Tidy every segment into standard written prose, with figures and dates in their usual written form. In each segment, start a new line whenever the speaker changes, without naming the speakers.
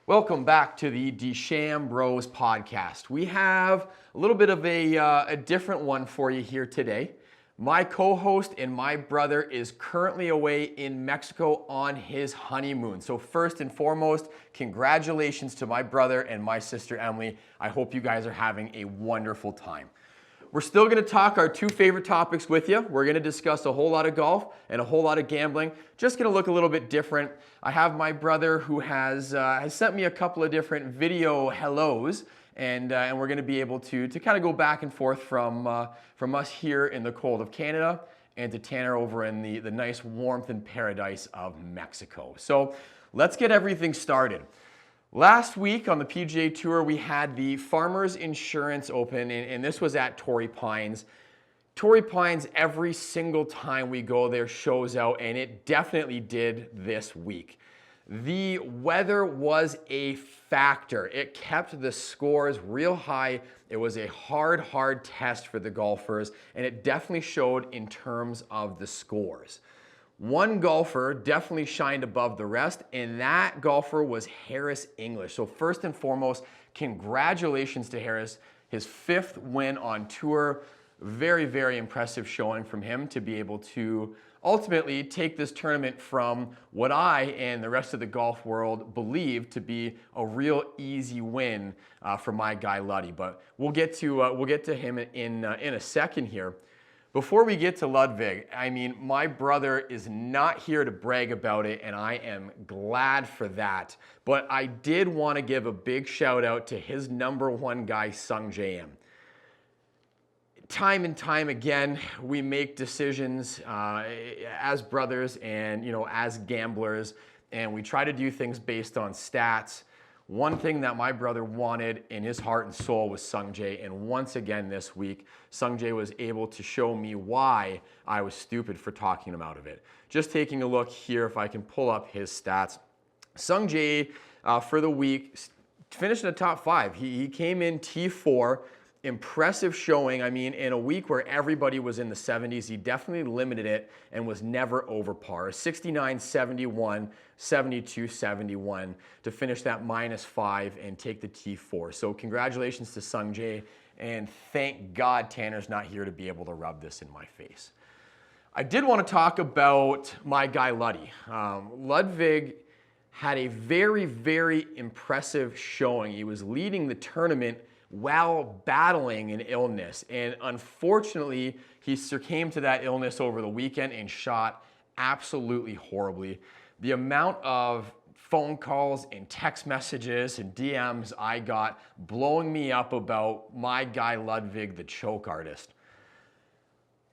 Welcome back to the Bros podcast. We have a little bit of a different one for you here today. My co-host and my brother is currently away in Mexico on his honeymoon. So first and foremost, congratulations to my brother and my sister Emily. I hope you guys are having a wonderful time. We're still going to talk our two favorite topics with you. We're going to discuss a whole lot of golf and a whole lot of gambling. Just going to look a little bit different. I have my brother who has sent me a couple of different video hellos, and we're going to be able to kind of go back and forth from us here in the cold of Canada and to Tanner over in the nice warmth and paradise of Mexico. So let's get everything started. Last week on the PGA Tour, we had the Farmers Insurance Open, and this was at Torrey Pines. Torrey Pines, every single time we go there, shows out, and it definitely did this week. The weather was a factor. It kept the scores real high. It was a hard test for the golfers, and it definitely showed in terms of the scores. One golfer definitely shined above the rest, and that golfer was Harris English. So first and foremost, congratulations to Harris. His 5th win on tour. Very impressive showing from him to be able to ultimately take this tournament from what I and the rest of the golf world believe to be a real easy win for my guy Luddy. But we'll get to him in a second here. Before we get to Ludwig, I mean, my brother is not here to brag about it, and I am glad for that. But I did want to give a big shout out to his #1 guy, Sung J M. Time and time again, we make decisions as brothers and as gamblers, and we try to do things based on stats. One thing that my brother wanted in his heart and soul was Sung Jae, and once again this week, Sung Jae was able to show me why I was stupid for talking him out of it. Just taking a look here, if I can pull up his stats. Sung Jae, for the week, finished in the top 5. He came in T4, impressive showing. I mean, in a week where everybody was in the 70s, he definitely limited it and was never over par. 69, 71, 72, 71 to finish that -5 and take the T4. So congratulations to Sung Jae, and thank God Tanner's not here to be able to rub this in my face. I did want to talk about my guy Luddy. Ludwig had a very impressive showing. He was leading the tournament while battling an illness, and unfortunately he succumbed to that illness over the weekend and shot absolutely horribly. The amount of phone calls and text messages and DMs I got blowing me up about my guy Ludwig, the choke artist.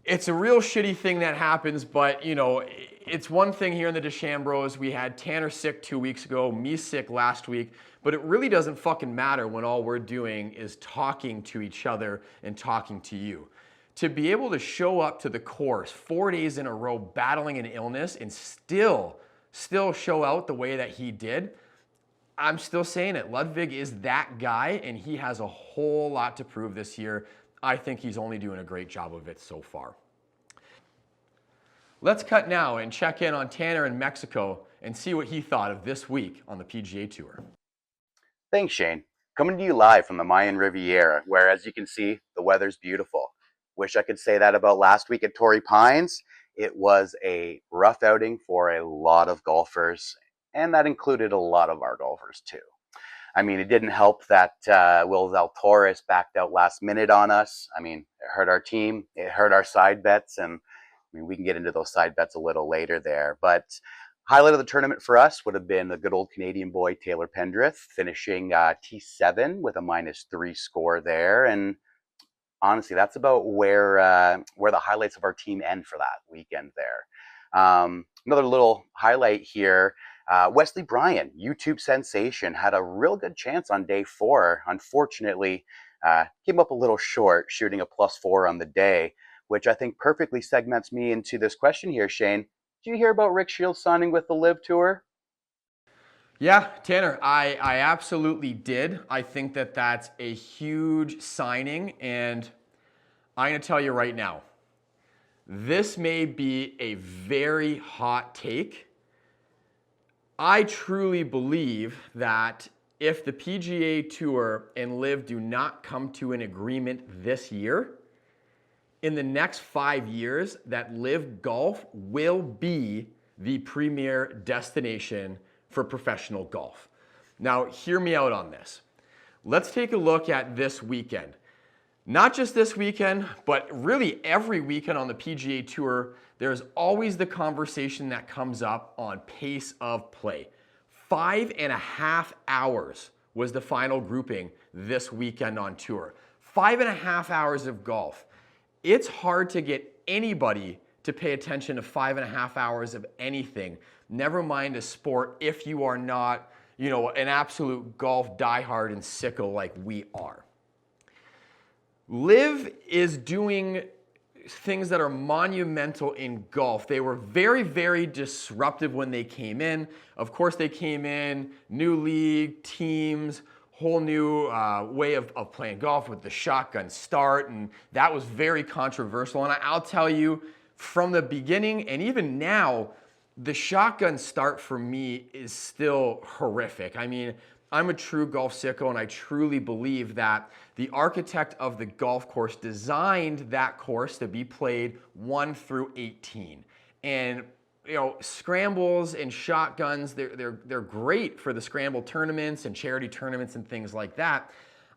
It's a real shitty thing that happens, but it's one thing here in the Bros. We had Tanner sick 2 weeks ago, me sick last week, but it really doesn't fucking matter when all we're doing is talking to each other and talking to you. To be able to show up to the course 4 days in a row battling an illness and still show out the way that he did, I'm still saying it. Ludwig is that guy, and he has a whole lot to prove this year. I think he's only doing a great job of it so far. Let's cut now and check in on Tanner in Mexico and see what he thought of this week on the PGA Tour.
Thanks, Shane. Coming to you live from the Mayan Riviera, where, as you can see, the weather's beautiful. Wish I could say that about last week at Torrey Pines. It was a rough outing for a lot of golfers, and that included a lot of our golfers too. I mean, it didn't help that Will Zalatoris backed out last minute on us. I mean, it hurt our team, it hurt our side bets, and I mean, we can get into those side bets a little later there. But highlight of the tournament for us would have been the good old Canadian boy, Taylor Pendrith, finishing T7 with a -3 score there. And honestly, that's about where the highlights of our team end for that weekend there. Another little highlight here, Wesley Bryan, YouTube sensation, had a real good chance on day 4. Unfortunately, came up a little short, shooting a +4 on the day, which I think perfectly segments me into this question here, Shane. Did you hear about Rick Shiels signing with the LIV Tour?
Yeah, Tanner, I absolutely did. I think that that's a huge signing, and I'm going to tell you right now, this may be a very hot take. I truly believe that if the PGA Tour and LIV do not come to an agreement this year, in the next 5 years, that LIV Golf will be the premier destination for professional golf. Now, hear me out on this. Let's take a look at this weekend. Not just this weekend, but really every weekend on the PGA Tour, there's always the conversation that comes up on pace of play. 5.5 hours was the final grouping this weekend on tour. 5.5 hours of golf. It's hard to get anybody to pay attention to 5.5 hours of anything, never mind a sport, if you are not, an absolute golf diehard and sicko like we are. LIV is doing things that are monumental in golf. They were very, very disruptive when they came in. Of course, they came in, new league, teams, whole new way of playing golf with the shotgun start, and that was very controversial. And I'll tell you, from the beginning and even now, the shotgun start for me is still horrific. I mean, I'm a true golf sicko, and I truly believe that the architect of the golf course designed that course to be played 1 through 18. And scrambles and shotguns, they're great for the scramble tournaments and charity tournaments and things like that.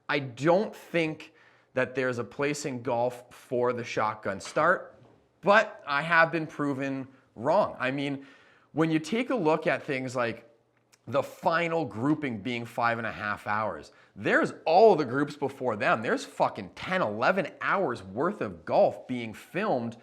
I don't think that there's a place in golf for the shotgun start, but I have been proven wrong. I mean, when you take a look at things like the final grouping being 5.5 hours, there's all of the groups before them. There's fucking 10, 11 hours worth of golf being filmed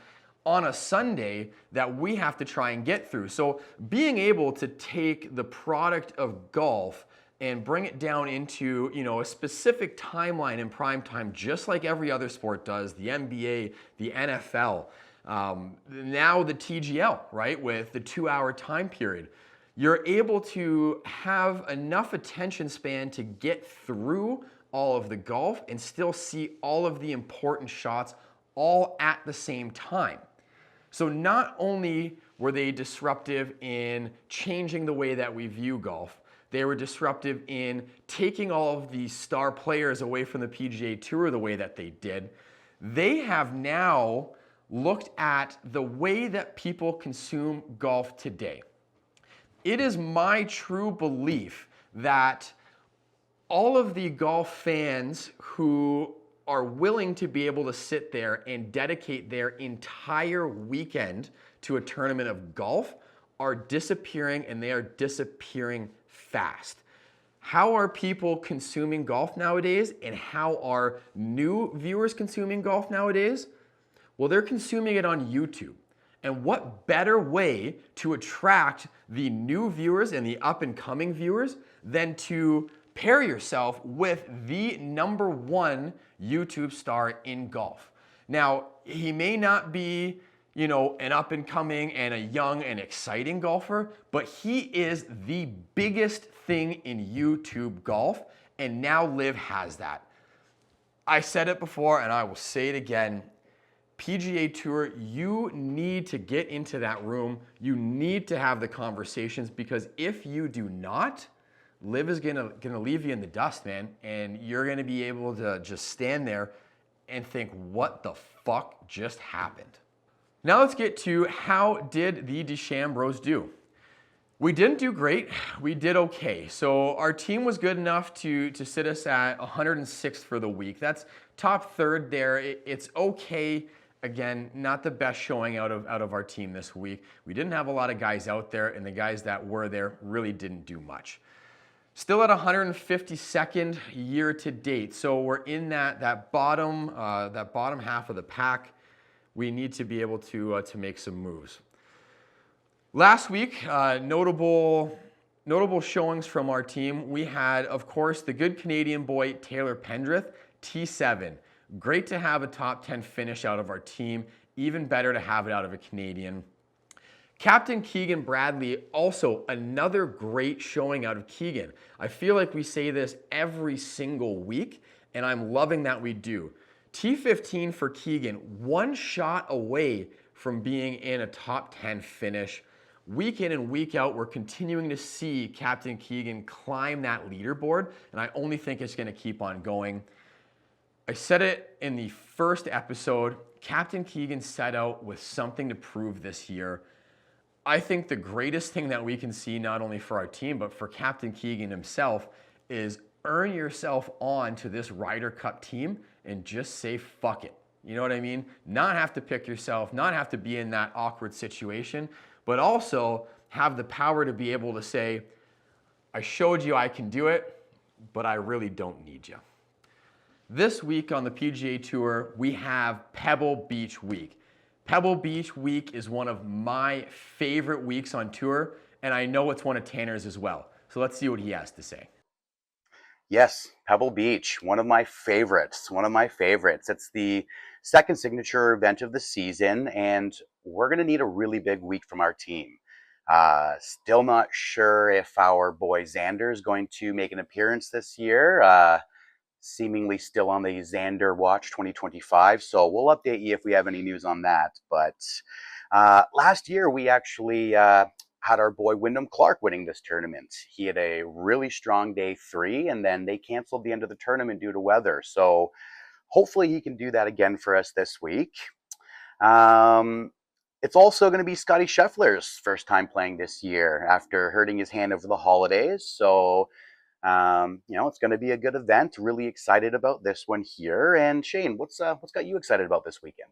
on a Sunday that we have to try and get through. So being able to take the product of golf and bring it down into a specific timeline in prime time, just like every other sport does, the NBA, the NFL, now the TGL, right, with the 2-hour time period. You're able to have enough attention span to get through all of the golf and still see all of the important shots all at the same time. So not only were they disruptive in changing the way that we view golf, they were disruptive in taking all of these star players away from the PGA Tour the way that they did. They have now looked at the way that people consume golf today. It is my true belief that all of the golf fans who are willing to be able to sit there and dedicate their entire weekend to a tournament of golf are disappearing, and they are disappearing fast. How are people consuming golf nowadays, and how are new viewers consuming golf nowadays? Well, they're consuming it on YouTube. And what better way to attract the new viewers and the up-and-coming viewers than to pair yourself with the #1 YouTube star in golf. Now, he may not be, an up-and-coming and a young and exciting golfer, but he is the biggest thing in YouTube golf, and now LIV has that. I said it before, and I will say it again. PGA Tour, you need to get into that room. You need to have the conversations, because if you do not, LIV is gonna leave you in the dust, man, and you're gonna be able to just stand there and think, what the fuck just happened? Now let's get to how did the DeChambeaus do? We didn't do great. We did okay. So our team was good enough to sit us at 106th for the week. That's top third there. It's okay. Again, not the best showing out of our team this week. We didn't have a lot of guys out there, and the guys that were there really didn't do much. Still at 152nd year to date. So we're in that bottom half of the pack. We need to be able to make some moves. Last week, notable showings from our team. We had, of course, the good Canadian boy Taylor Pendrith, T7. Great to have a top 10 finish out of our team. Even better to have it out of a Canadian. Captain Keegan Bradley, also another great showing out of Keegan. I feel like we say this every single week, and I'm loving that we do. T15 for Keegan, one shot away from being in a top 10 finish. week in and week out, we're continuing to see Captain Keegan climb that leaderboard, and I only think it's going to keep on going. I said it in the first episode, Captain Keegan set out with something to prove this year. I think the greatest thing that we can see, not only for our team, but for Captain Keegan himself, is earn yourself on to this Ryder Cup team and just say fuck it. You know what I mean? Not have to pick yourself, not have to be in that awkward situation, but also have the power to be able to say, I showed you I can do it, but I really don't need you. This week on the PGA Tour, we have Pebble Beach Week. Pebble Beach Week is one of my favorite weeks on tour, and I know it's one of Tanner's as well. So let's see what he has to say.
Yes, Pebble Beach, one of my favorites. It's the second signature event of the season, and we're going to need a really big week from our team. Still not sure if our boy Xander is going to make an appearance this year. Seemingly still on the Xander Watch 2025, so we'll update you if we have any news on that. But last year, we actually had our boy Wyndham Clark winning this tournament. He had a really strong day 3, and then they canceled the end of the tournament due to weather. So hopefully he can do that again for us this week. It's also going to be Scotty Scheffler's first time playing this year after hurting his hand over the holidays. So it's going to be a good event. Really excited about this one here. And Shane, what's got you excited about this weekend?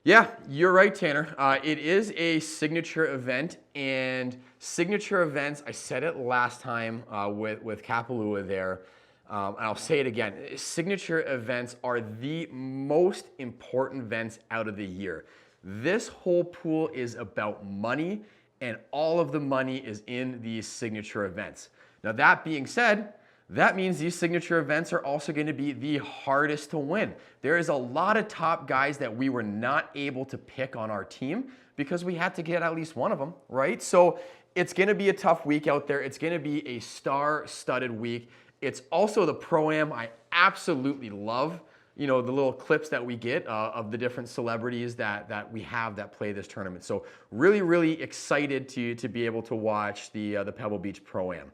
Yeah, you're right, Tanner. It is a signature event, and signature events, I said it last time with Kapalua there, and I'll say it again. Signature events are the most important events out of the year. This whole pool is about money, and all of the money is in these signature events. Now, that being said, that means these signature events are also going to be the hardest to win. There is a lot of top guys that we were not able to pick on our team because we had to get at least one of them, right? So it's going to be a tough week out there. It's going to be a star-studded week. It's also the Pro-Am. I absolutely love, the little clips that we get of the different celebrities that we have that play this tournament. So really, really excited to be able to watch the Pebble Beach Pro-Am.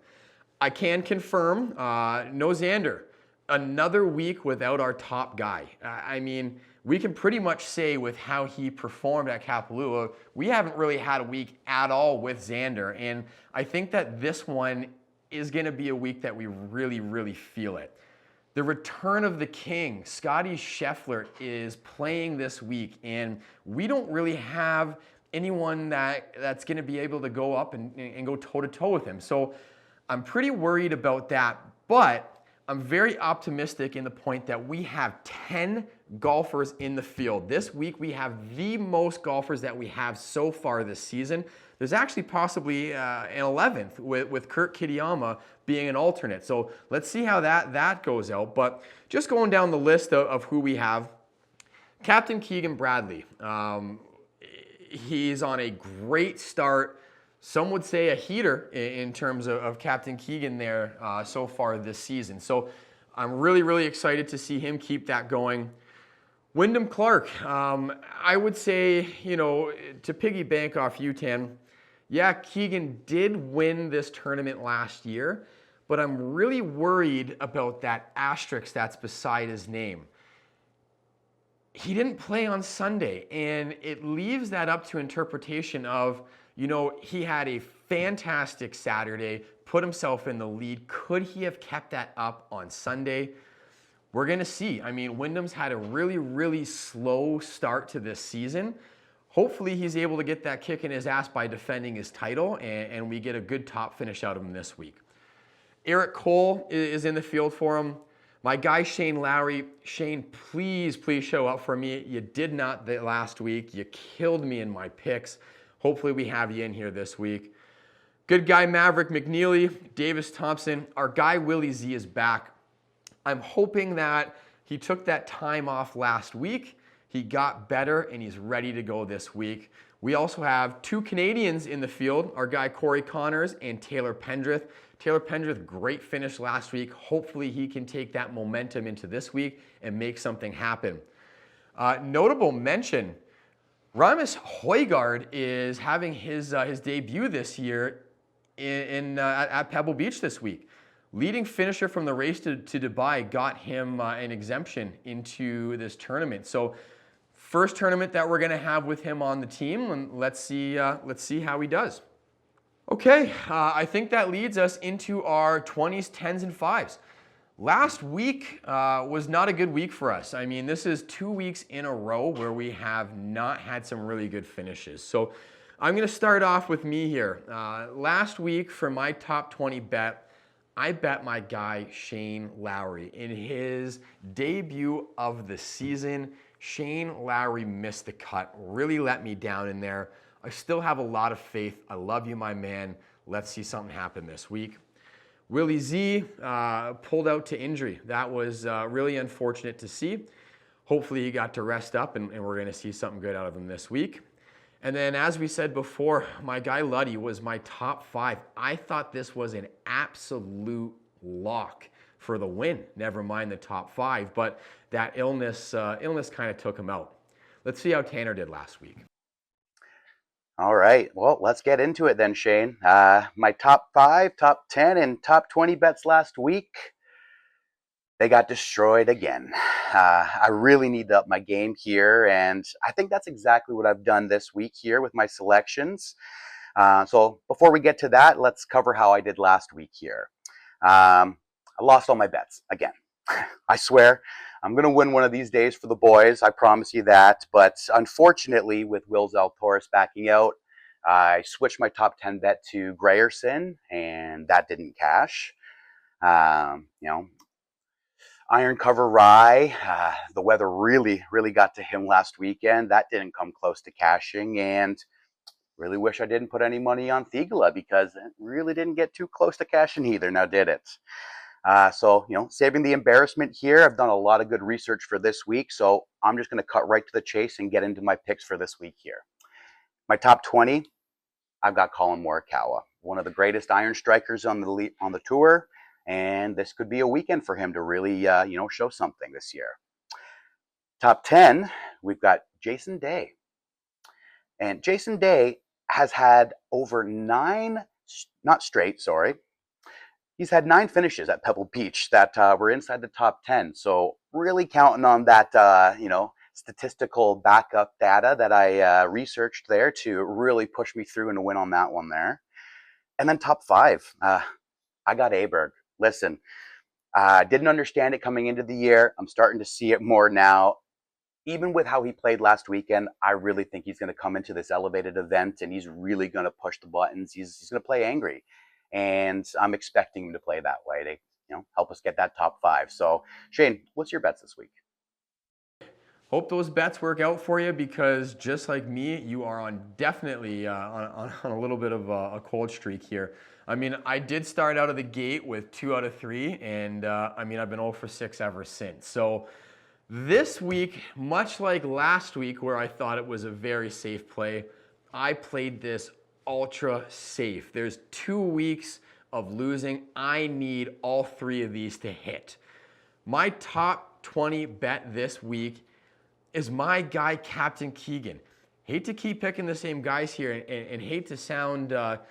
I can confirm, no Xander. Another week without our top guy. I mean, we can pretty much say with how he performed at Kapalua, we haven't really had a week at all with Xander. And I think that this one is going to be a week that we really, really feel it. The return of the king, Scotty Scheffler, is playing this week. And we don't really have anyone that's going to be able to go up and go toe-to-toe with him. So I'm pretty worried about that, but I'm very optimistic in the point that we have 10 golfers in the field. This week we have the most golfers that we have so far this season. There's actually possibly an 11th with Kurt Kitayama being an alternate. So let's see how that goes out. But just going down the list of who we have, Captain Keegan Bradley. He's on a great start. Some would say a heater in terms of Captain Keegan there so far this season. So I'm really, really excited to see him keep that going. Wyndham Clark, I would say, to piggyback off you, Tan, yeah, Keegan did win this tournament last year, but I'm really worried about that asterisk that's beside his name. He didn't play on Sunday, and it leaves that up to interpretation of, he had a fantastic Saturday, put himself in the lead. Could he have kept that up on Sunday? We're going to see. I mean, Wyndham's had a really, really slow start to this season. Hopefully he's able to get that kick in his ass by defending his title, and we get a good top finish out of him this week. Eric Cole is in the field for him. My guy Shane Lowry. Shane, please show up for me. You did not last week. You killed me in my picks. Hopefully we have you in here this week. Good guy Maverick McNeely, Davis Thompson. Our guy Willie Z is back. I'm hoping that he took that time off last week. He got better and he's ready to go this week. We also have 2 Canadians in the field, our guy Corey Connors and Taylor Pendrith. Taylor Pendrith, great finish last week. Hopefully he can take that momentum into this week and make something happen. Notable mention, Ramis Højgaard is having his debut this year at Pebble Beach this week. Leading finisher from the race to Dubai got him an exemption into this tournament. So first tournament that we're going to have with him on the team, and let's see how he does. Okay, I think that leads us into our 20s, 10s, and 5s. Last week was not a good week for us. I mean, this is 2 weeks in a row where we have not had some really good finishes. So I'm going to start off with me here. Last week for my top 20 bet, I bet my guy Shane Lowry. In his debut of the season, Shane Lowry missed the cut, really let me down in there. I still have a lot of faith. I love you, my man. Let's see something happen this week. Willie Z pulled out to injury. That was really unfortunate to see. Hopefully he got to rest up and we're going to see something good out of him this week. And then as we said before, my guy Luddy was my top 5. I thought this was an absolute lock for the win, never mind the top 5, but that illness kind of took him out. Let's see how Tanner did last week.
All right, well, let's get into it then, Shane. My top 5, top 10, and top 20 bets last week, they got destroyed again. I really need to up my game here, and I think that's exactly what I've done this week here with my selections. So before we get to that, let's cover how I did last week here. I lost all my bets again. I swear, I'm going to win one of these days for the boys. I promise you that. But unfortunately, with Will Zalatoris backing out, I switched my top 10 bet to Grayerson, and that didn't cash. Iron Cover Rye, the weather really got to him last weekend. That didn't come close to cashing, and really wish I didn't put any money on Thigala because it really didn't get too close to cashing either, now did it? So, saving the embarrassment here, I've done a lot of good research for this week, so I'm just going to cut right to the chase and get into my picks for this week here. My top 20, I've got Colin Morikawa, one of the greatest iron strikers on the tour, and this could be a weekend for him to really, show something this year. Top 10, we've got Jason Day. And Jason Day has had over 9, not straight, sorry. He's had 9 finishes at Pebble Beach that were inside the top 10. So really counting on that, statistical backup data that I researched there to really push me through and win on that one there. And then top 5, I got Aberg. Listen, I didn't understand it coming into the year. I'm starting to see it more now. Even with how he played last weekend, I really think he's going to come into this elevated event and he's really going to push the buttons. He's going to play angry. And I'm expecting him to play that way to, help us get that top 5. So, Shane, what's your bets this week?
Hope those bets work out for you because just like me, you are definitely on a little bit of a cold streak here. I mean, I did start out of the gate with 2 out of 3, and I've been 0 for 6 ever since. So this week, much like last week where I thought it was a very safe play, I played this ultra safe. There's 2 weeks of losing. I need all 3 of these to hit. My top 20 bet this week is my guy, Captain Keegan. Hate to keep picking the same guys here and hate to sound, like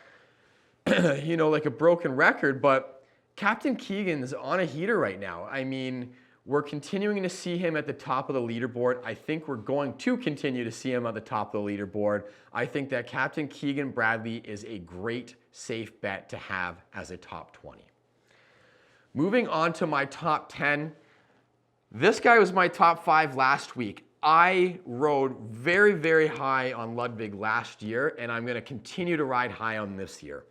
a broken record, but Captain Keegan's on a heater right now. I mean, we're continuing to see him at the top of the leaderboard. I think we're going to continue to see him at the top of the leaderboard. I think that Captain Keegan Bradley is a great safe bet to have as a top 20. Moving on to my top 10. This guy was my top 5 last week. I rode very, very high on Ludwig last year, and I'm going to continue to ride high on this year.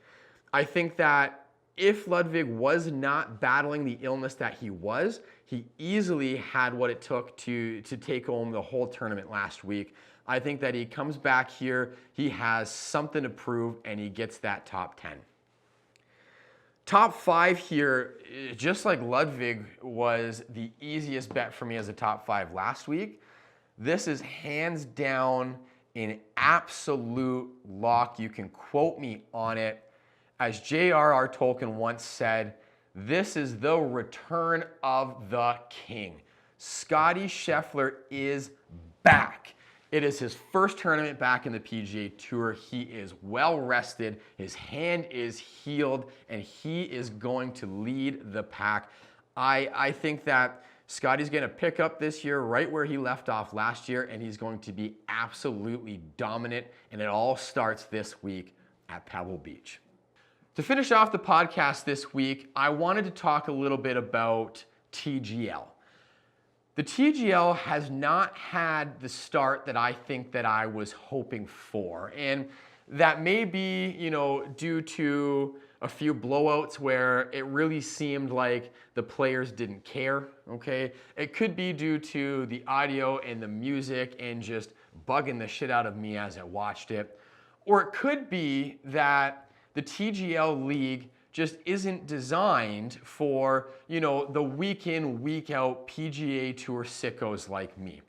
I think that if Ludwig was not battling the illness that he was, he easily had what it took to take home the whole tournament last week. I think that he comes back here, he has something to prove, and he gets that top 10. Top 5 here, just like Ludwig was the easiest bet for me as a top 5 last week, this is hands down an absolute lock. You can quote me on it. As J.R.R. Tolkien once said, this is the return of the king. Scotty Scheffler is back. It is his first tournament back in the PGA Tour. He is well rested, his hand is healed, and he is going to lead the pack. I think that Scotty's going to pick up this year right where he left off last year, and he's going to be absolutely dominant, and it all starts this week at Pebble Beach. To finish off the podcast this week, I wanted to talk a little bit about TGL. The TGL has not had the start that I think that I was hoping for, and that may be, due to a few blowouts where it really seemed like the players didn't care, okay? It could be due to the audio and the music and just bugging the shit out of me as I watched it. Or it could be that the TGL League just isn't designed for, the week in, week out PGA Tour sickos like me.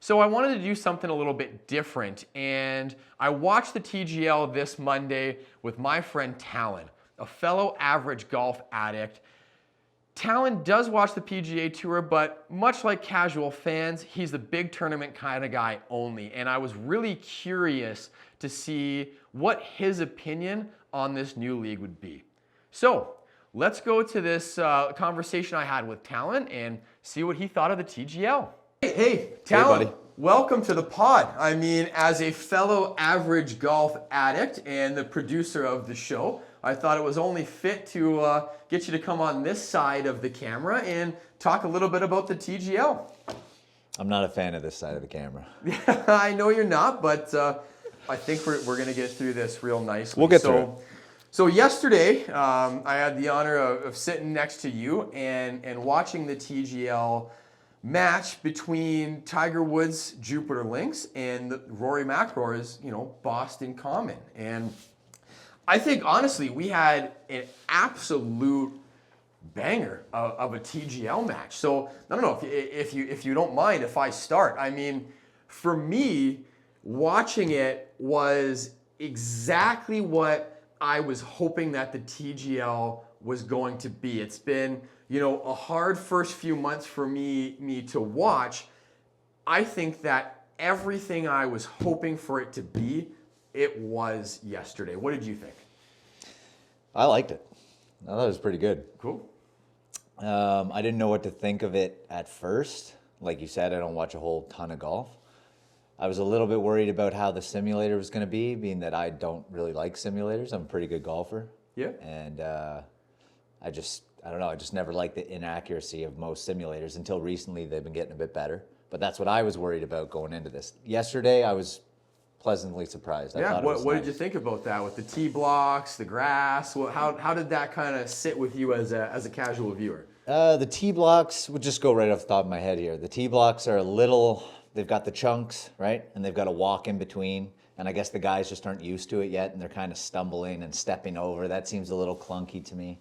So I wanted to do something a little bit different, and I watched the TGL this Monday with my friend Talon, a fellow average golf addict. Talon does watch the PGA Tour, but much like casual fans, he's the big tournament kind of guy only, and I was really curious to see what his opinion on this new league would be. So let's go to this conversation I had with Talon and see what he thought of the TGL. Hey, Talon,
buddy.
Welcome to the pod. I mean, as a fellow average golf addict and the producer of the show, I thought it was only fit to get you to come on this side of the camera and talk a little bit about the TGL.
I'm not a fan of this side of the camera.
I know you're not, but I think we're going to get through this real nicely.
We'll get through it.
So yesterday, I had the honor of sitting next to you and watching the TGL match between Tiger Woods' Jupiter Links and Rory McIlroy's, Boston Common. And I think, honestly, we had an absolute banger of a TGL match. So I don't know if you don't mind if I start. I mean, for me, watching it was exactly what I was hoping that the TGL was going to be. It's been, a hard first few months for me to watch. I think that everything I was hoping for it to be, it was yesterday. What did you think?
I liked it. I thought it was pretty good.
Cool.
I didn't know what to think of it at first. Like you said, I don't watch a whole ton of golf. I was a little bit worried about how the simulator was going to be, being that I don't really like simulators. I'm a pretty good golfer.
Yeah.
And I don't know, I just never liked the inaccuracy of most simulators until recently they've been getting a bit better. But that's what I was worried about going into this. Yesterday, I was pleasantly surprised.
Yeah, what
nice.
did you think about that with the tee blocks, the grass? How did that kind of sit with you as a casual viewer?
The tee blocks, would just go right off the top of my head here. The tee blocks are they've got the chunks, right? And they've got a walk in between. And I guess the guys just aren't used to it yet, and they're kind of stumbling and stepping over. That seems a little clunky to me.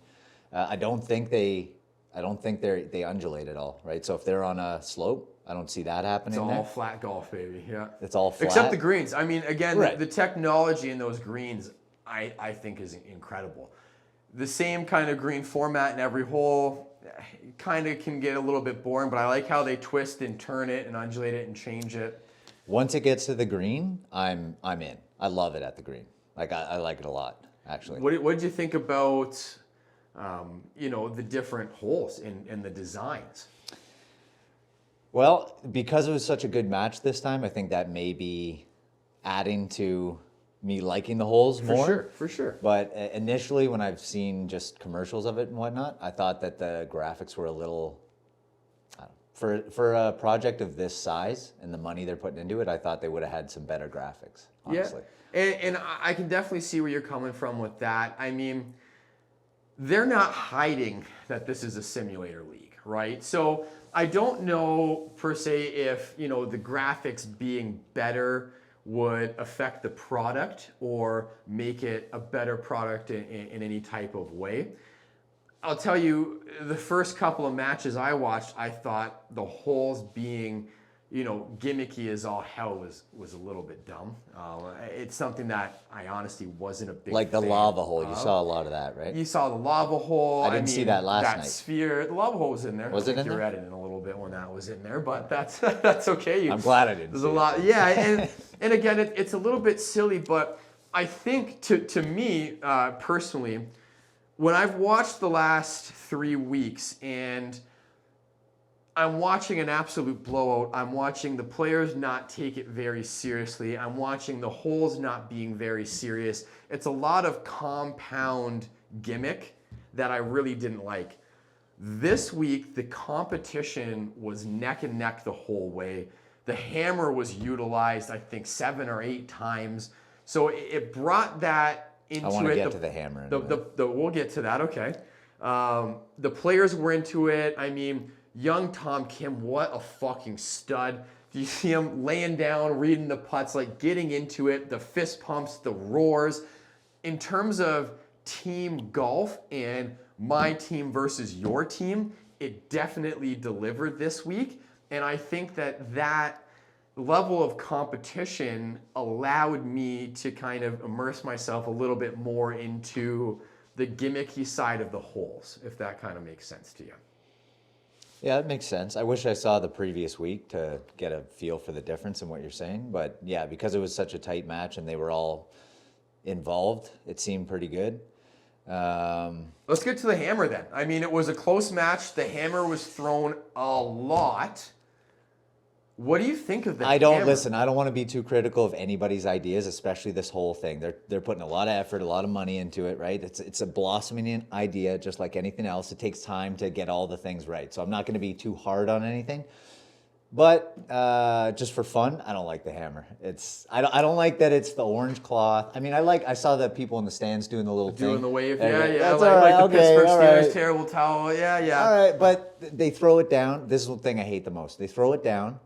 I don't think they undulate at all, right? So if they're on a slope, I don't see that happening.
It's all flat golf, baby. Yeah.
It's all flat.
Except the greens. I mean, again,
Right.
the technology in those greens, I think is incredible. The same kind of green format in every hole kind of can get a little bit boring, but I like how they twist and turn it and undulate it and change it.
Once it gets to the green, I'm in. I love it at the green. Like I like it a lot, actually.
What did you think about, the different holes and the designs?
Well, because it was such a good match this time, I think that may be adding to me liking the holes more.
For sure.
But initially, when I've seen just commercials of it and whatnot, I thought that the graphics were a little, for a project of this size and the money they're putting into it, I thought they would have had some better graphics, honestly.
Yeah, and I can definitely see where you're coming from with that. I mean, they're not hiding that this is a simulator league, right? So I don't know per se if, the graphics being better would affect the product or make it a better product in any type of way. I'll tell you, the first couple of matches I watched, I thought the holes being gimmicky as all hell was a little bit dumb. It's something that I honestly wasn't a big
Like the
fan
lava hole, you
of.
saw a lot of that, right?
You saw the lava hole.
I didn't see that last
that
night.
Sphere, the lava hole was in there.
Was it in
You're
there?
editing a little bit when that was in there, but that's okay.
I'm glad I didn't
There's
see
a lot, yeah, and again, it's a little bit silly, but I think to me personally, when I've watched the last 3 weeks and I'm watching an absolute blowout. I'm watching the players not take it very seriously. I'm watching the holes not being very serious. It's a lot of compound gimmick that I really didn't like. This week, the competition was neck and neck the whole way. The hammer was utilized, I think, 7 or 8 times. So it brought that into it.
I want to get to the hammer.
We'll get to that, okay. The players were into it. I mean, young Tom Kim, what a fucking stud. You see him laying down, reading the putts, like getting into it, the fist pumps, the roars. In terms of team golf and my team versus your team, it definitely delivered this week. And I think that level of competition allowed me to kind of immerse myself a little bit more into the gimmicky side of the holes, if that kind of makes sense to you.
Yeah, that makes sense. I wish I saw the previous week to get a feel for the difference in what you're saying. But yeah, because it was such a tight match and they were all involved, it seemed pretty good.
Let's get to the hammer then. I mean, it was a close match. The hammer was thrown a lot. What do you think of the hammer?
I don't want to be too critical of anybody's ideas, especially this whole thing. They're putting a lot of effort, a lot of money into it, right? It's a blossoming idea, just like anything else. It takes time to get all the things right. So I'm not going to be too hard on anything. But just for fun, I don't like the hammer. I don't like that it's the orange cloth. I mean, I saw the people in the stands doing the little
doing
thing.
the wave,
That's
yeah.
all
Like
right,
the
okay,
Pittsburgh
all
Steelers
right.
terrible towel, yeah.
All right, but they throw it down. This is the thing I hate the most. They throw it down,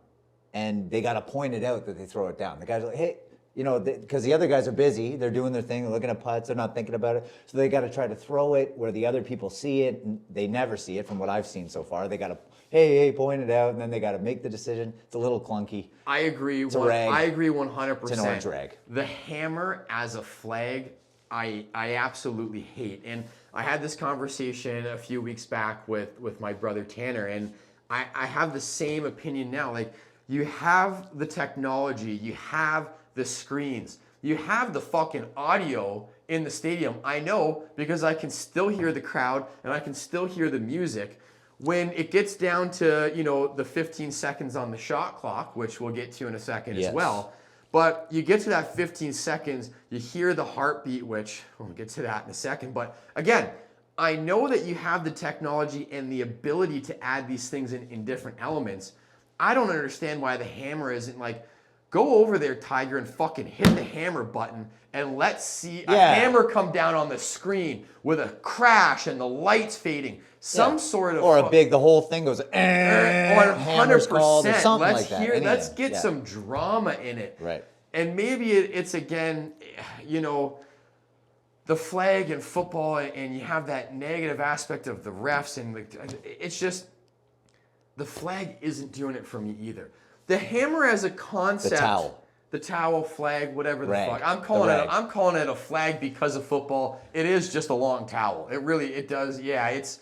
and they got to point it out that they throw it down. The guys are like, hey, because the other guys are busy. They're doing their thing. They're looking at putts. They're not thinking about it. So they got to try to throw it where the other people see it. And they never see it from what I've seen so far. They got to, hey, point it out, and then they got to make the decision. It's a little clunky.
I agree.
It's a rag.
I agree 100%.
It's an orange rag.
The hammer as a flag, I absolutely hate. And I had this conversation a few weeks back with my brother Tanner, and I have the same opinion now. Like, you have the technology, you have the screens, you have the fucking audio in the stadium. I know, because I can still hear the crowd and I can still hear the music. When it gets down to, the 15 seconds on the shot clock, which we'll get to in a second as well, but you get to that 15 seconds, you hear the heartbeat, which we'll get to that in a second. But again, I know that you have the technology and the ability to add these things in different elements. I don't understand why the hammer isn't like, go over there, Tiger, and fucking hit the hammer button and let's see a hammer come down on the screen with a crash and the lights fading. Some sort of...
Or the whole thing goes,
100%.
Called, or something like that.
Let's get some drama in it.
Right.
And maybe it's, again, the flag in football, and you have that negative aspect of the refs, and it's just... The flag isn't doing it for me either. The hammer as a concept, the towel, flag, whatever the fuck. I'm calling it a flag because of football. It is just a long towel. It does. Yeah, it's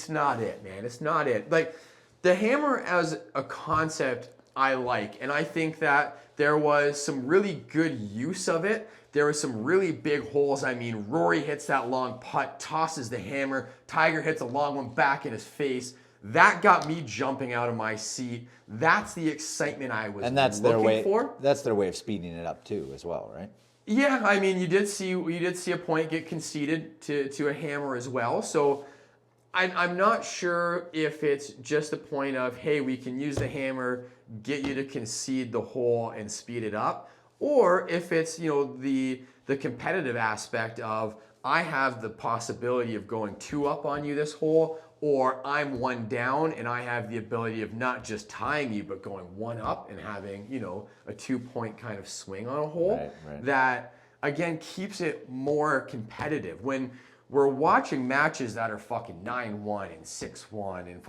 not it, man. It's not it. Like, the hammer as a concept, I like, and I think that there was some really good use of it. There were some really big holes. I mean, Rory hits that long putt, tosses the hammer. Tiger hits a long one back in his face. That got me jumping out of my seat. That's the excitement I was looking for.
That's their way of speeding it up too, as well, right?
Yeah, I mean, you did see a point get conceded to a hammer as well. So I'm not sure if it's just a point of, hey, we can use the hammer, get you to concede the hole and speed it up, or if it's the competitive aspect of, I have the possibility of going 2 up on you this hole, or I'm 1 down and I have the ability of not just tying you, but going 1 up and having, a 2-point kind of swing on a hole.
Right.
That, again, keeps it more competitive. When we're watching matches that are fucking 9-1 and 6-1 and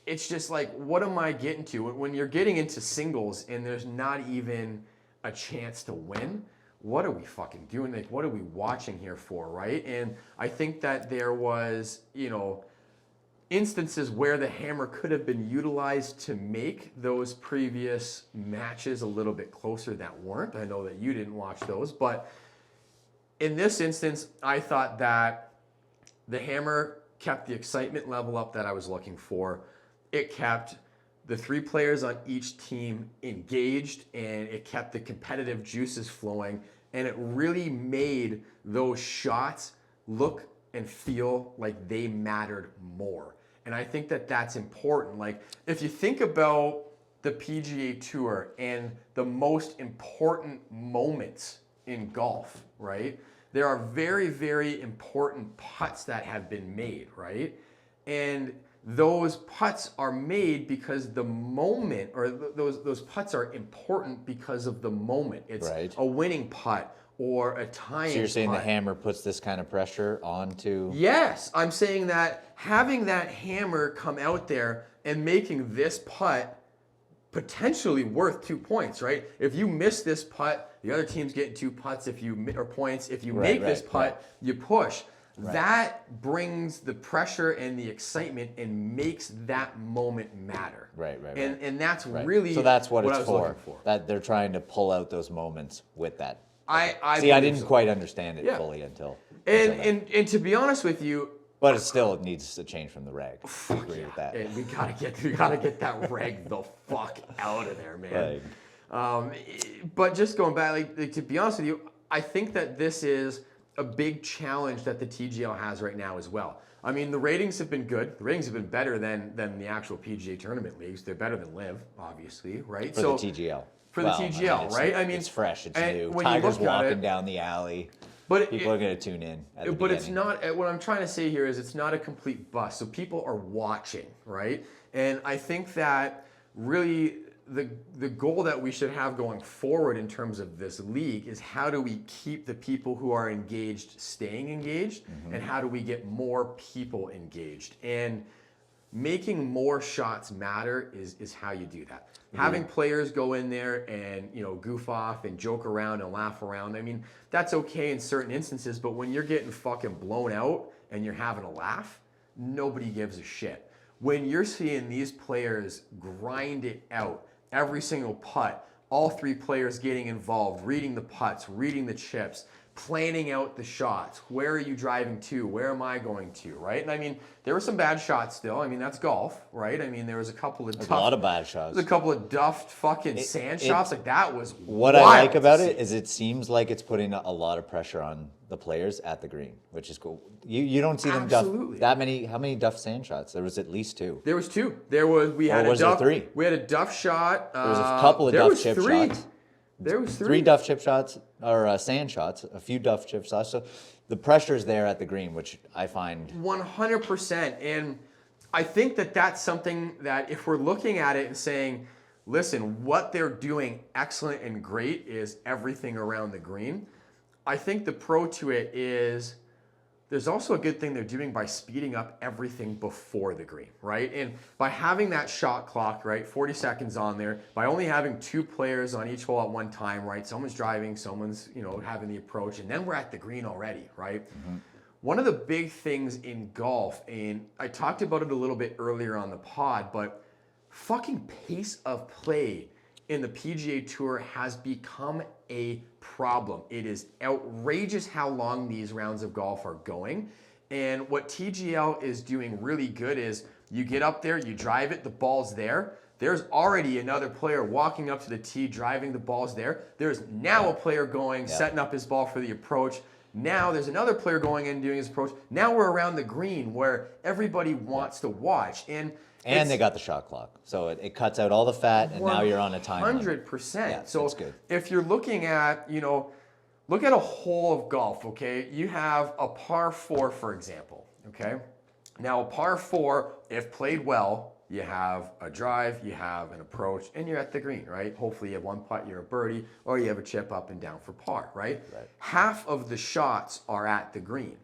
it's just like, what am I getting to? When you're getting into singles and there's not even a chance to win, what are we fucking doing? Like, what are we watching here for, right? And I think that there was, instances where the hammer could have been utilized to make those previous matches a little bit closer that weren't. I know that you didn't watch those, but in this instance, I thought that the hammer kept the excitement level up that I was looking for. It kept the 3 players on each team engaged, and it kept the competitive juices flowing, and it really made those shots look and feel like they mattered more. And I think that that's important. Like, if you think about the PGA Tour and the most important moments in golf, right? There are very, very important putts that have been made, right? And those putts are made because the moment, or those putts are important because of the moment. It's
Right.
a winning putt or a tying
So you're saying
putt.
the hammer puts this kind of pressure onto...
Yes, I'm saying that having that hammer come out there and making this putt potentially worth 2 points, right? If you miss this putt, the other team's getting 2 putts. If you points, if you make this putt, you push.
Right.
That brings the pressure and the excitement and makes that moment matter.
Right.
And that's
Right.
really
So that's what
I
it's
was
for.
looking for.
That they're trying to pull out those moments with that.
I
See, I
believe
didn't
so.
quite understand it
Yeah.
fully until
And to be honest with you,
but it still needs to change from the reg. I agree with that.
and we gotta get that reg the fuck out of there, man. But just going back, like to be honest with you, I think that this is a big challenge that the TGL has right now as well. I mean, the ratings have been good. The ratings have been better than the actual PGA tournament leagues. They're better than LIV, obviously, right?
For the TGL.
For the TGL, right? I mean,
it's fresh, it's
and
new.
when you
Tiger's
look at
walking
it-
down the alley.
But
People are going to tune in at the
But it's
beginning.
not, what I'm trying to say here is it's not a complete bust. So people are watching, right? And I think that really the goal that we should have going forward in terms of this league is how do we keep the people who are engaged staying engaged, and how do we get more people engaged? And making more shots matter is how you do that. Having players go in there and goof off and joke around and laugh around, I mean, that's okay in certain instances, but when you're getting fucking blown out and you're having a laugh, nobody gives a shit. When you're seeing these players grind it out, every single putt, all 3 players getting involved, reading the putts, reading the chips, planning out the shots. Where are you driving to? Where am I going to? Right? And I mean, there were some bad shots still. I mean, that's golf, right? I mean, there was a couple of
There's a lot of bad shots.
There's a couple of duffed fucking sand shots. Like, that was
What
wild
I like
to
about
see.
it is it seems like it's putting a lot of pressure on the players at the green, which is cool. You don't see them
Absolutely.
duff that many. How many duff sand shots? There was at least 2.
There was 2. We had
was
a
there
duff.
3?
We had a duff shot.
There was a couple of
there
duff
was
chip
3.
shots.
There was 3.
3 duff chip shots or sand shots, a few duff chip shots. So the pressure's there at the green, which I find
100%. And I think that that's something that if we're looking at it and saying, listen, what they're doing excellent and great is everything around the green. I think the pro to it is there's also a good thing they're doing by speeding up everything before the green, right? And by having that shot clock, right, 40 seconds on there, by only having 2 players on each hole at one time, right? Someone's driving, someone's, having the approach, and then we're at the green already, right? One of the big things in golf, and I talked about it a little bit earlier on the pod, but fucking pace of play in the PGA Tour has become a problem. It is outrageous how long these rounds of golf are going. And what TGL is doing really good is you get up there, you drive it, the ball's there. There's already another player walking up to the tee, driving the balls there. There's now a player going, setting up his ball for the approach. Now there's another player going in and doing his approach. Now we're around the green where everybody wants to watch. And
they got the shot clock, so it cuts out all the fat, and now you're on a time limit.
100%.
Yeah,
so
that's good.
if you're looking at, look at a hole of golf, okay? You have a par 4, for example, okay? Now, a par 4, if played well, you have a drive, you have an approach, and you're at the green, right? Hopefully you have 1 putt, you're a birdie, or you have a chip up and down for par, right? Half of the shots are at the green.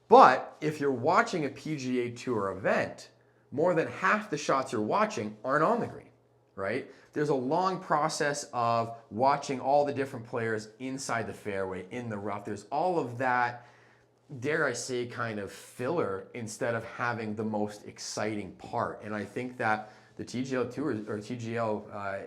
But if you're watching a PGA Tour event, more than half the shots you're watching aren't on the green, right? There's a long process of watching all the different players inside the fairway, in the rough. There's all of that, dare I say, kind of filler instead of having the most exciting part. And I think that the TGL Tour or TGL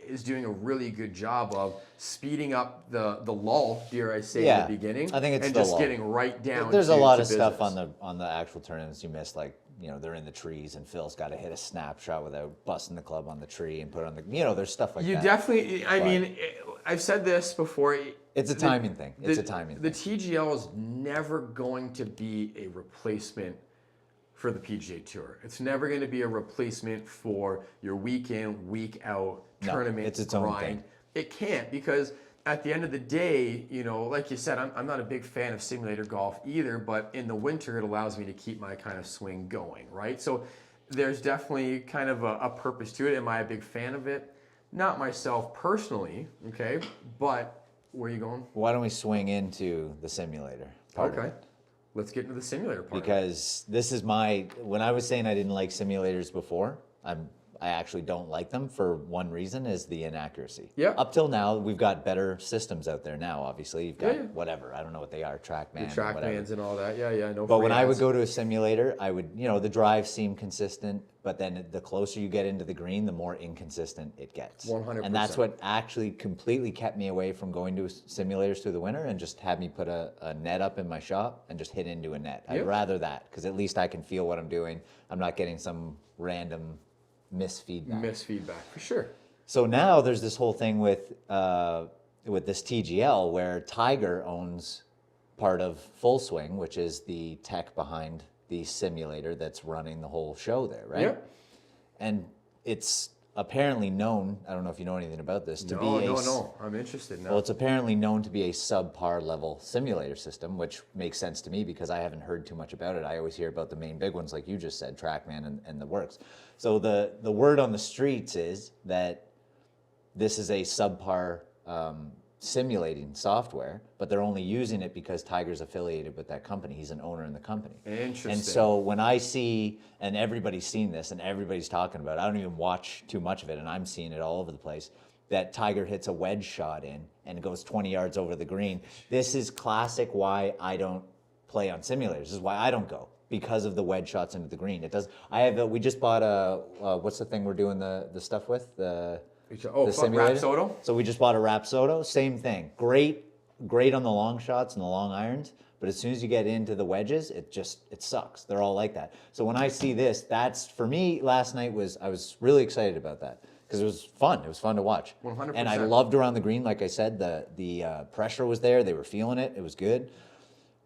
is doing a really good job of speeding up the lull, dare I say, in the beginning.
I think it's
and
the
just
lull.
getting right down.
There's a lot of
business.
stuff on the actual tournaments you missed, like they're in the trees and Phil's got to hit a snapshot without busting the club on the tree and put it on the there's stuff like that.
You definitely. I mean, I've said this before.
It's a timing thing. It's a timing thing.
The TGL is never going to be a replacement for the PGA Tour. It's never going to be a replacement for your week in, week out tournament
it's its
grind.
own thing.
It can't, because at the end of the day, like you said, I'm not a big fan of simulator golf either, but in the winter it allows me to keep my kind of swing going, right? So there's definitely kind of a purpose to it. Am I a big fan of it? Not myself personally, okay? But where are you going?
Why don't we swing into the simulator part of
Okay.
it?
Let's get into the simulator part.
Because this is when I was saying I didn't like simulators before, I actually don't like them for one reason, is the inaccuracy.
Yeah.
Up till now, we've got better systems out there now, obviously. You've got
Yeah.
whatever, I don't know what they are, TrackMan.
The
whatever.
TrackMans and all that. Yeah, no.
But
free
when I would
ads.
go to a simulator, I would, the drives seem consistent, but then the closer you get into the green, the more inconsistent it gets.
100%.
And that's what actually completely kept me away from going to simulators through the winter and just had me put a net up in my shop and just hit into a net.
Yep.
I'd rather that, because at least I can feel what I'm doing. I'm not getting some random misfeedback.
For sure.
So now there's this whole thing with this TGL where Tiger owns part of Full Swing, which is the tech behind the simulator that's running the whole show there, right?
Yep.
And it's apparently known, I don't know if you know anything about this, to be
No. I'm interested now.
well, it's apparently known to be a subpar level simulator system, which makes sense to me because I haven't heard too much about it. I always hear about the main big ones, like you just said, TrackMan and the works. So the word on the streets is that this is a subpar simulating software, but they're only using it because Tiger's affiliated with that company. He's an owner in the company.
Interesting.
And so when I see, and everybody's seen this and everybody's talking about it, I don't even watch too much of it and I'm seeing it all over the place, that Tiger hits a wedge shot in and it goes 20 yards over the green. This is classic why I don't play on simulators. This is why I don't go, because of the wedge shots into the green. It does. We just bought what's the thing we're doing the stuff with? The simulator.
Rapsodo?
So we just bought a Rapsodo. Same thing. Great on the long shots and the long irons. But as soon as you get into the wedges, it sucks. They're all like that. So when I see this, that's, for me, last night I was really excited about that because it was fun. It was fun to watch.
100%.
And I loved around the green. Like I said, the pressure was there. They were feeling it. It was good.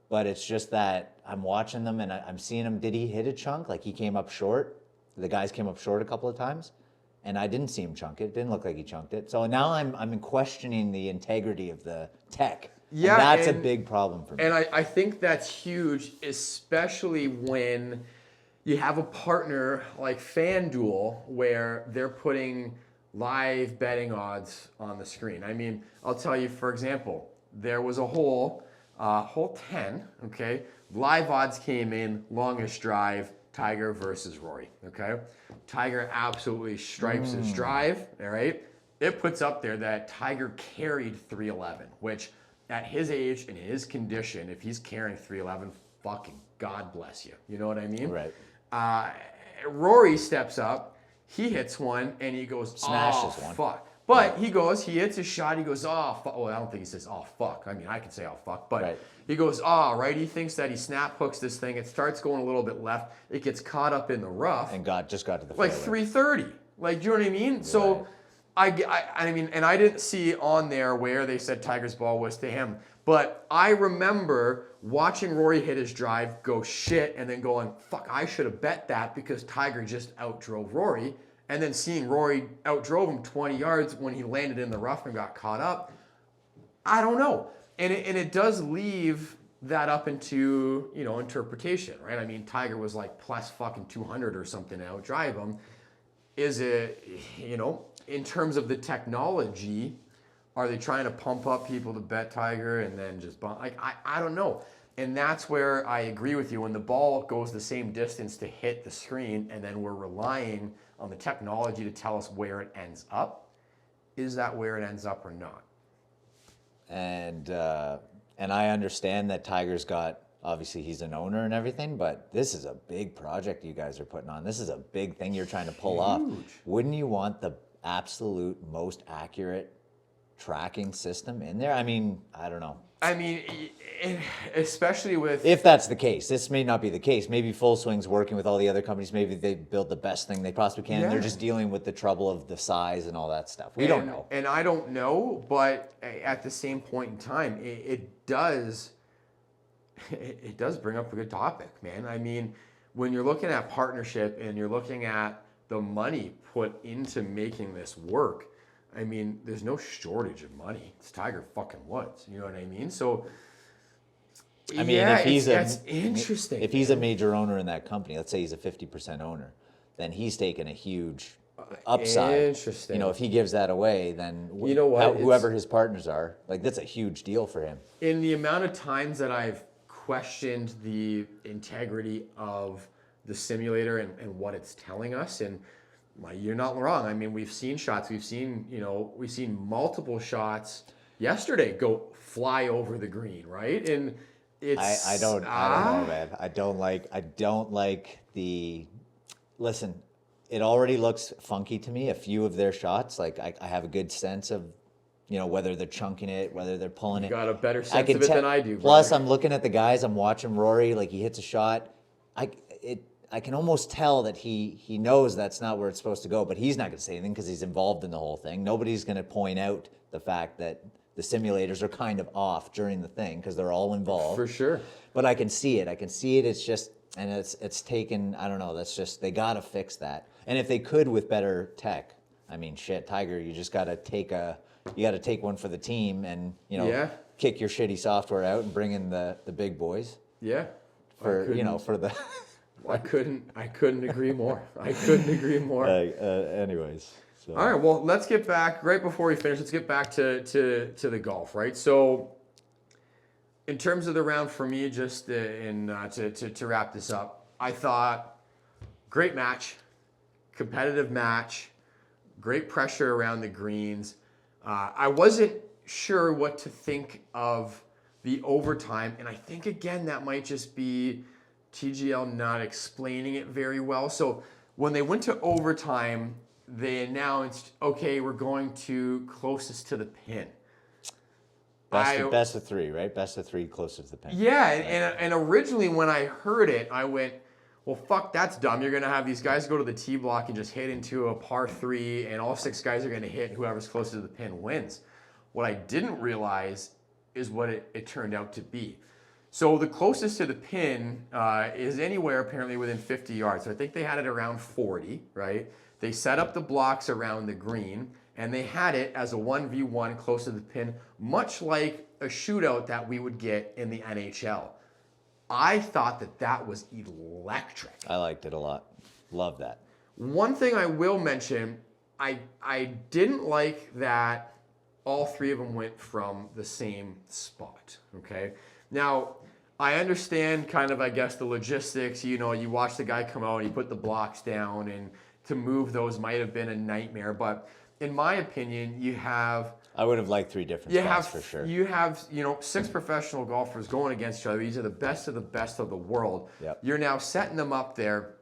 But it's just that I'm watching them and I'm seeing him. Did he hit a chunk? Like he came up short. The guys came up short a couple of times. And I didn't see him chunk it. It didn't look like he chunked it. So now I'm questioning the integrity of the tech.
Yeah,
and that's a big problem for me.
And I think that's huge, especially when you have a partner like FanDuel where they're putting live betting odds on the screen. I mean, I'll tell you, for example, there was a hole 10, okay? Live odds came in, longest drive, Tiger versus Rory, okay? Tiger absolutely stripes his drive, all right? It puts up there that Tiger carried 311, which at his age and his condition, if he's carrying 311, fucking God bless you. You know what I mean?
Right.
Rory steps up, he hits one, and he goes,
Smashes
oh,
one.
fuck. But he hits his shot, he goes, oh, fuck. Well, I don't think he says, oh, fuck. I mean, I can say, oh, fuck. But
Right.
he goes, oh, right? He thinks that he snap hooks this thing. It starts going a little bit left. It gets caught up in the rough.
And just got to the
Like
fairway.
330. Like, do you know what I mean? So, I mean, and I didn't see on there where they said Tiger's ball was to him. But I remember watching Rory hit his drive, go shit, and then going, fuck, I should have bet that because Tiger just outdrove Rory. And then seeing Rory outdrove him 20 yards when he landed in the rough and got caught up. I don't know. And it does leave that up into, interpretation, right? I mean, Tiger was like plus fucking 200 or something to outdrive him. Is it, in terms of the technology, are they trying to pump up people to bet Tiger and then just bump? Like, I don't know. And that's where I agree with you. When the ball goes the same distance to hit the screen, and then we're relying on the technology to tell us where it ends up, is that where it ends up or not?
And I understand that Tiger's got, obviously he's an owner and everything, but this is a big project you guys are putting on. This is a big thing you're trying to pull off. Wouldn't you want the absolute most accurate tracking system in there? I mean, I don't know.
I mean, especially with...
If that's the case, this may not be the case. Maybe Full Swing's working with all the other companies. Maybe they build the best thing they possibly can.
Yeah.
They're just dealing with the trouble of the size and all that stuff. We don't know.
And I don't know, but at the same point in time, it does bring up a good topic, man. I mean, when you're looking at partnership and you're looking at the money put into making this work, I mean, there's no shortage of money. It's Tiger fucking Woods. You know what I mean? So,
I mean, if
that's interesting.
If he's a major owner in that company, let's say he's a 50% owner, then he's taking a huge upside.
Interesting.
You know, if he gives that away, then
you know what?
Whoever his partners are, like, that's a huge deal for him.
In the amount of times that I've questioned the integrity of the simulator and what it's telling us, and you're not wrong. I mean, we've seen shots. We've seen multiple shots yesterday go fly over the green, right? And it's
I don't know, man. I don't like the. Listen, it already looks funky to me. A few of their shots, like I have a good sense of, whether they're chunking it, whether they're pulling it.
You got a better sense of it than I do.
Plus, I'm looking at the guys. I'm watching Rory. Like, he hits a shot. I can almost tell that he knows that's not where it's supposed to go, but he's not going to say anything because he's involved in the whole thing. Nobody's going to point out the fact that the simulators are kind of off during the thing because they're all involved.
For sure.
But I can see it. It's just, and it's taken, I don't know, that's just, they got to fix that. And if they could with better tech, I mean, shit, Tiger, you just got to take one for the team and, kick your shitty software out and bring in the big boys.
Yeah.
For the...
I couldn't agree more.
Anyways. So.
All right, well, let's get back, right before we finish, let's get back to the golf, right? So in terms of the round for me, just to wrap this up, I thought great match, competitive match, great pressure around the greens. I wasn't sure what to think of the overtime, and I think, again, that might just be TGL not explaining it very well. So when they went to overtime, they announced, okay, we're going to closest to the pin.
Best of three, right? Best of three closest to the pin.
Yeah, and originally when I heard it, I went, well, fuck, that's dumb. You're going to have these guys go to the tee block and just hit into a par 3, and all 6 guys are going to hit, and whoever's closest to the pin wins. What I didn't realize is what it turned out to be. So the closest to the pin is anywhere apparently within 50 yards. So I think they had it around 40, right? They set up the blocks around the green, and they had it as a 1v1 close to the pin, much like a shootout that we would get in the NHL. I thought that was electric.
I liked it a lot. Love that.
One thing I will mention, I didn't like that all 3 of them went from the same spot, okay? Now, I understand kind of, I guess, the logistics. You watch the guy come out and he put the blocks down, and to move those might have been a nightmare. But in my opinion,
I would have liked 3 different spots for sure.
You have, 6 professional golfers going against each other. These are the best of the world.
Yep.
You're now setting them up there.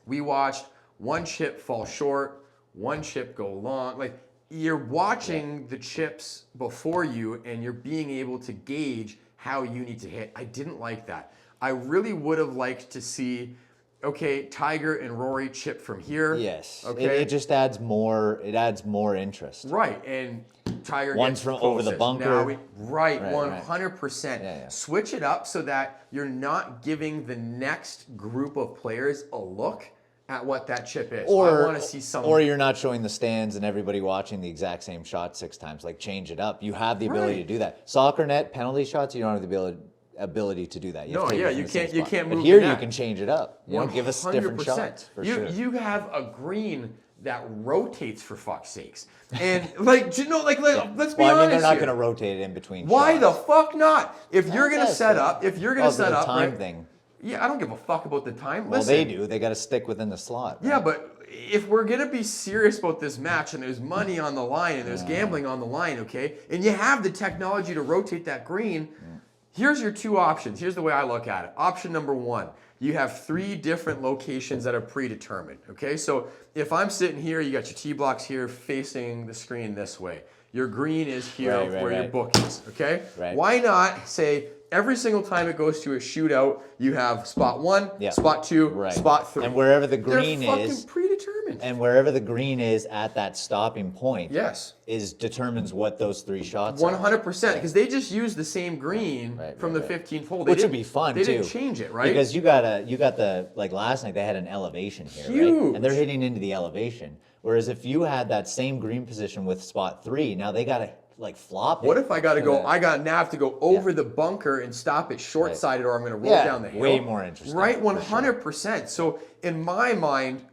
We watched one chip fall short, one chip go long. Like, you're watching the chips before you, and you're being able to gauge how you need to hit. I didn't like that. I really would have liked to see, okay, Tiger and Rory chip from here.
Yes.
Okay.
It just adds more. It adds more interest.
Right, and Tiger
one's
gets
from
closest.
over the bunker.
Right, 100%.
Yeah.
Switch it up so that you're not giving the next group of players a look at what that chip is. I want to see something.
Or you're not showing the stands and everybody watching the exact same shot 6 times. Like, change it up. You have the ability to do that. Soccer net penalty shots, you don't have the ability to do that. You can't move.
But
here you can change it up. Give us different shots. For sure.
You have a green that rotates, for fuck's sakes. And like, you know, like let's be
Well, I
honest
mean, they're not
here.
going to rotate it in between
Why the
shots.
fuck not? If you're gonna
Yes,
set
yeah.
up,
The time
right?
thing.
Yeah, I don't give a fuck about the time.
Well,
Listen,
they do. They got to stick within the slot. Right?
yeah, but if we're gonna be serious about this match and there's money on the line and there's gambling on the line, okay, and you have the technology to rotate that green, here's your two options. Here's the way I look at it. Option number one, you have 3 different locations that are predetermined, okay? So if I'm sitting here, you got your tee blocks here facing the screen this way. Your green is here where your book is, okay?
Right.
Why not say every single time it goes to a shootout, you have spot 1, spot 2, spot 3.
And wherever the green
They're
is,
fucking predetermined.
and wherever the green is at that stopping point,
Yes.
determines what those 3 shots are.
100%, because they just used the same green from the 15th hole.
Which would be fun
They
too.
didn't change it, right?
Because you got the, like last night they had an elevation here,
Huge.
right? And they're hitting into the elevation. Whereas if you had that same green position with spot 3, now they got to like flop it.
What if I got to go? I got now have to go over the bunker and stop it short-sided, or I'm going to roll down the hill.
Way more interesting.
Right, 100%. So in my mind,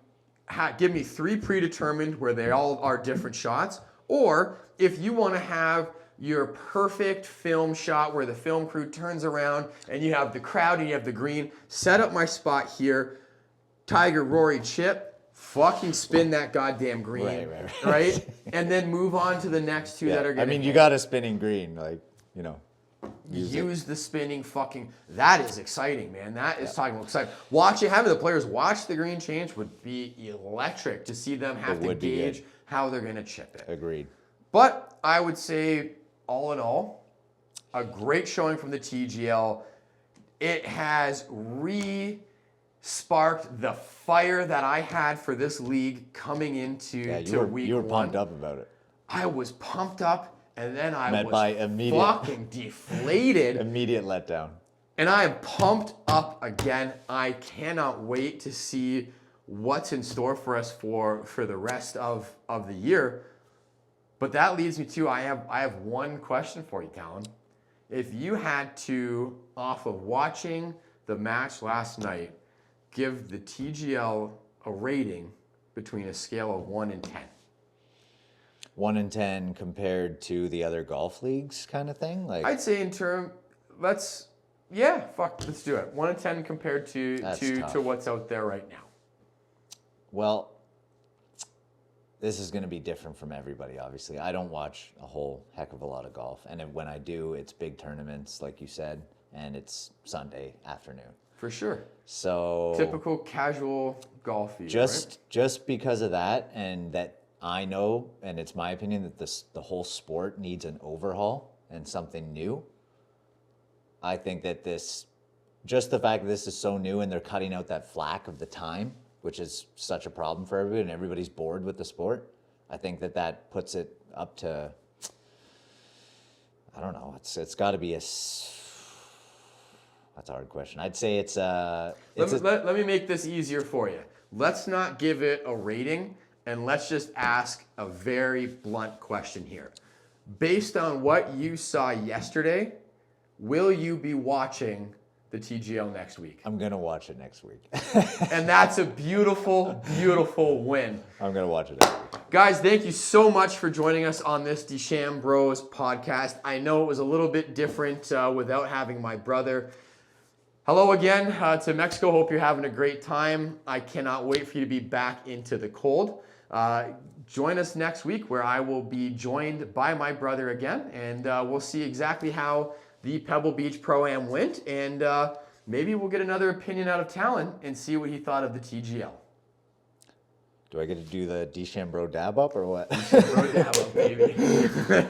give me 3 predetermined where they all are different shots, or if you want to have your perfect film shot where the film crew turns around and you have the crowd and you have the green, set up my spot here, Tiger, Rory, chip. Fucking spin that goddamn green, right? And then move on to the next 2 that are going to
you got a spinning green, like, you know.
Use the spinning fucking... That is exciting, man. That is talking about exciting. Having the players watch the green change would be electric to see them have to gauge how they're going to chip it.
Agreed.
But I would say, all in all, a great showing from the TGL. It has sparked the fire that I had for this league coming into week 1.
You were pumped up about it.
I was pumped up, and then I
Met by
was
immediate-
fucking deflated.
Immediate letdown.
And I am pumped up again. I cannot wait to see what's in store for us for the rest of the year. But that leads me to, I have one question for you, Talon. If you had to, off of watching the match last night, give the TGL a rating between a scale of 1 and 10.
1 and 10 compared to the other golf leagues kind of thing? Like,
I'd say let's do it. 1 and 10 compared to what's out there right now.
Well, this is going to be different from everybody, obviously. I don't watch a whole heck of a lot of golf. And when I do, it's big tournaments, like you said, and it's Sunday afternoon.
For sure.
So
typical casual golf view,
just because of that, and that I know, and it's my opinion, that the whole sport needs an overhaul and something new. I think that just the fact that this is so new and they're cutting out that flack of the time, which is such a problem for everybody, and everybody's bored with the sport. I think that puts it up to, I don't know, it's got to be that's a hard question. I'd say let me make this easier for you. Let's not give it a rating, and let's just ask a very blunt question here. Based on what you saw yesterday, will you be watching the TGL next week? I'm going to watch it next week.
And that's a beautiful, beautiful win.
I'm going to watch it next week.
Guys, thank you so much for joining us on this Desham Bros podcast. I know it was a little bit different without having my brother. Hello again to Mexico. Hope you're having a great time. I cannot wait for you to be back into the cold. Join us next week where I will be joined by my brother again, and we'll see exactly how the Pebble Beach Pro-Am went, and maybe we'll get another opinion out of Talon and see what he thought of the TGL.
Do I get to do the DeChambro dab up or what?
DeChambro dab up, baby.